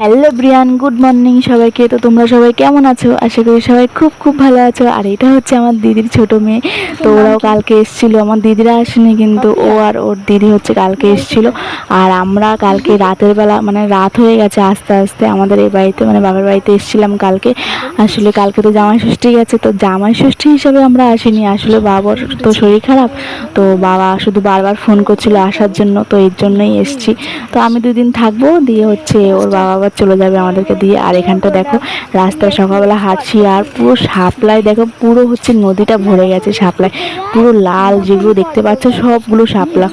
Hello Brian, good morning সবাইকে। তো তোমরা সবাই কেমন আছো? আশা করি সবাই খুব খুব ভালো আছো। আর এটা হচ্ছে আমার দিদির ছোট মেয়ে। তো ওরাও কালকে এসেছিলো, আমার দিদিরা আসেনি কিন্তু ও আর ওর দিদি হচ্ছে কালকে এসেছিলো। আর আমরা কালকে রাতের বেলা মানে রাত হয়ে গেছে আস্তে আস্তে আমাদের এই বাড়িতে মানে বাবার বাড়িতে এসেছিলাম কালকে। আসলে কালকে তো জামাই ষষ্ঠী গেছে, তো জামাই ষষ্ঠী হিসাবে আমরা আসিনি। আসলে বাবার তো শরীর খারাপ, তো বাবা শুধু বারবার ফোন করছিল আসার জন্য, তো এর জন্যই এসছি। তো আমি 2 দিন থাকবো, দিয়ে হচ্ছে ওর বাবা আবার চলে যাবে আমাদেরকে দিয়ে। আর এখানটা দেখো রাস্তায় সকালবেলা হাঁটছি আর পুরো শাপলায় দেখো, পুরো হচ্ছে নদীটা ভরে গেছে শাপলায়, পুরো লাল যেগুলো দেখতে পাচ্ছ সবগুলো শাপলা।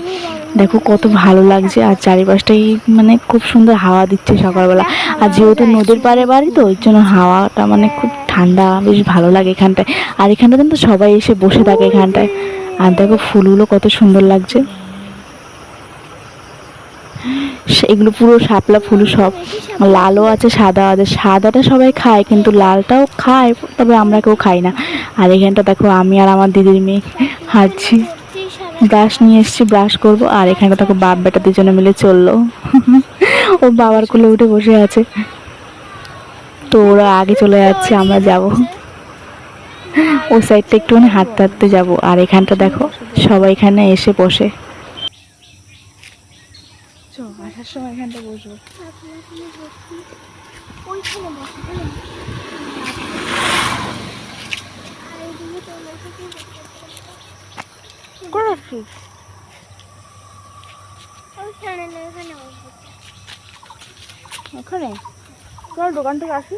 দেখো কত ভালো লাগছে, আর চারিপাশটাই মানে খুব সুন্দর হাওয়া দিচ্ছে সকালবেলা। আর যেহেতু নদীর পাড়ে বাড়ি, তো ওই জন্য হাওয়াটা মানে খুব ঠান্ডা, বেশ ভালো লাগে এখানটায়। আর এখানটাতে তো সবাই এসে বসে থাকে এখানটায়। আর দেখো ফুলগুলো কত সুন্দর লাগছে, এগুলো পুরো শাপলা ফুল, সব লালও আছে সাদা আছে। সাদাটা সবাই খায় কিন্তু লালটাও খায়, তবে আমরা কেউ খাই না। আর এখানটা দেখো আমি আর আমার দিদির মেয়ে হাঁটছি, ব্রাশ নিয়ে এসেছি, ব্রাশ করব। আর এখানটা দেখো বাপ বেটা দুজনে মিলে চললো। ও বাবার কোলে উঠে বসে আছে, তো ওরা আগে চলে যাচ্ছে, আমরা যাব ওই সাইডটা একটুখানি হাঁটতে হাঁটতে যাবো। আর এখানটা দেখো সবাই এখানে এসে বসে, আসার সময় এখানটা বসবো। ওখানে তোমার দোকান থেকে আসি।